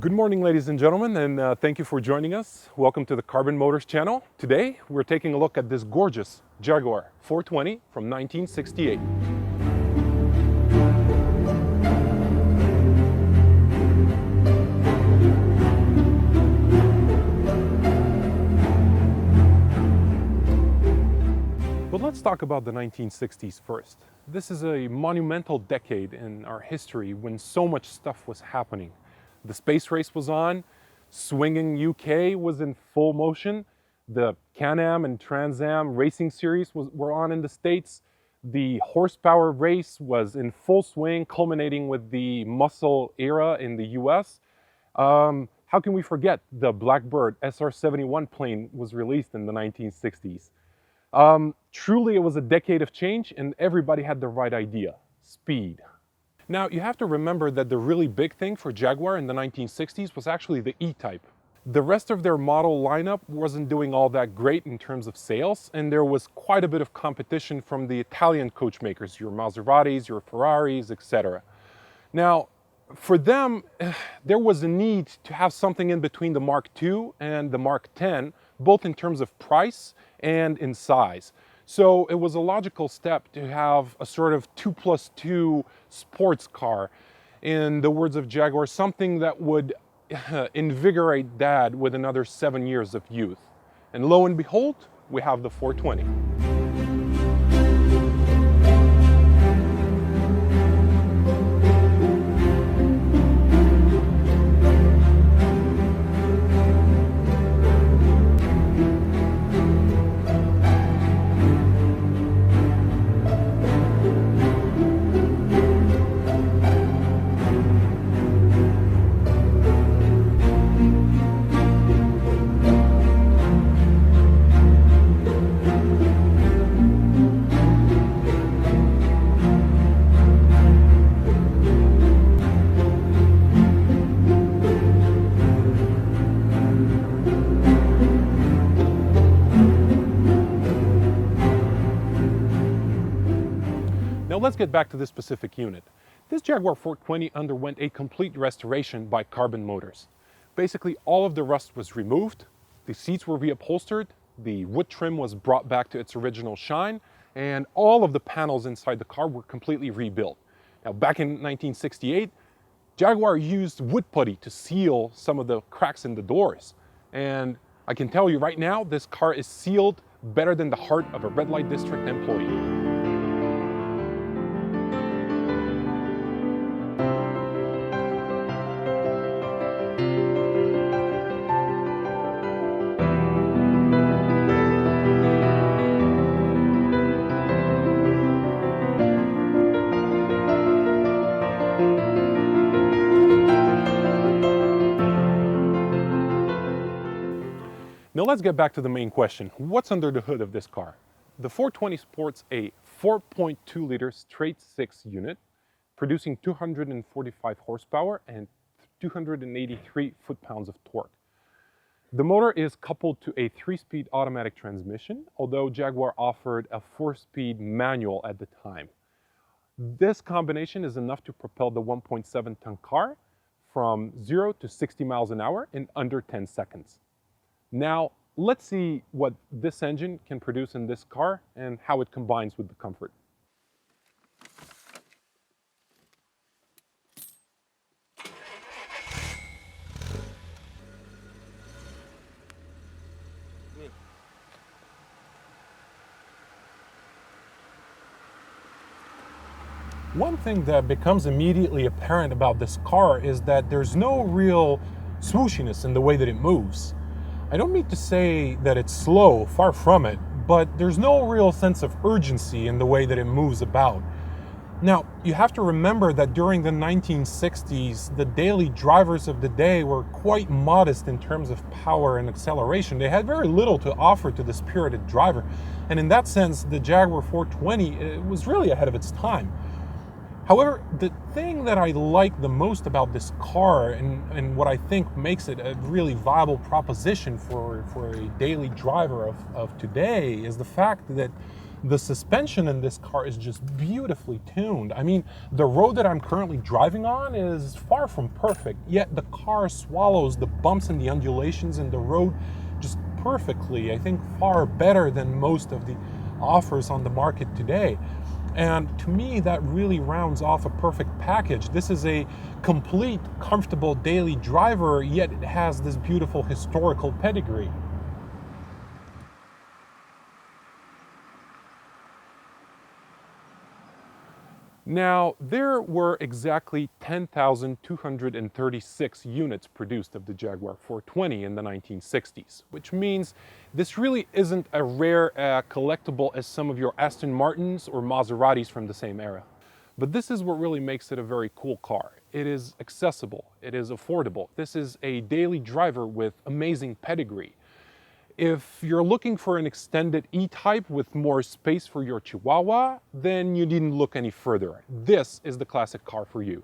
Good morning, ladies and gentlemen, and thank you for joining us. Welcome to the Carbon Motors channel. Today, we're taking a look at this gorgeous Jaguar 420 from 1968. But let's talk about the 1960s first. This is a monumental decade in our history when so much stuff was happening. The space race was on, swinging UK was in full motion, the Can-Am and Trans Am racing series were on in the States, the horsepower race was in full swing, culminating with the muscle era in the US. How can we forget the Blackbird SR-71 plane was released in the 1960s? Truly, it was a decade of change, and everybody had the right idea: speed. Now, you have to remember that the really big thing for Jaguar in the 1960s was actually the E-Type. The rest of their model lineup wasn't doing all that great in terms of sales, and there was quite a bit of competition from the Italian coach makers, your Maseratis, your Ferraris, etc. Now, for them, there was a need to have something in between the Mark II and the Mark X, both in terms of price and in size. So it was a logical step to have a sort of 2+2 sports car. In the words of Jaguar, something that would invigorate Dad with another 7 years of youth. And lo and behold, we have the 420. Now let's get back to this specific unit. This Jaguar 420 underwent a complete restoration by Carbon Motors. Basically, all of the rust was removed, the seats were reupholstered, the wood trim was brought back to its original shine, and all of the panels inside the car were completely rebuilt. Now, back in 1968, Jaguar used wood putty to seal some of the cracks in the doors. And I can tell you right now, this car is sealed better than the heart of a red light district employee. Now let's get back to the main question. What's under the hood of this car? The 420 sports a 4.2 liter straight six unit, producing 245 horsepower and 283 foot-pounds of torque. The motor is coupled to a 3-speed automatic transmission, although Jaguar offered a 4-speed manual at the time. This combination is enough to propel the 1.7-ton car from 0 to 60 miles an hour in under 10 seconds. Now, let's see what this engine can produce in this car and how it combines with the comfort. One thing that becomes immediately apparent about this car is that there's no real swooshiness in the way that it moves. I don't mean to say that it's slow, far from it, but there's no real sense of urgency in the way that it moves about. Now, you have to remember that during the 1960s, the daily drivers of the day were quite modest in terms of power and acceleration. They had very little to offer to the spirited driver. And in that sense, the Jaguar 420 was really ahead of its time. However, the thing that I like the most about this car and what I think makes it a really viable proposition for a daily driver of today is the fact that The suspension in this car is just beautifully tuned. I mean, the road that I'm currently driving on is far from perfect, yet the car swallows the bumps and the undulations in the road just perfectly. I think far better than most of the offers on the market today. And to me, that really rounds off a perfect package. This is a complete, comfortable daily driver, yet it has this beautiful historical pedigree. Now, there were exactly 10,236 units produced of the Jaguar 420 in the 1960s, which means this really isn't a rare collectible as some of your Aston Martins or Maseratis from the same era. But this is what really makes it a very cool car. It is accessible, it is affordable. This is a daily driver with amazing pedigree. If you're looking for an extended E-Type with more space for your Chihuahua, then you needn't look any further. This is the classic car for you.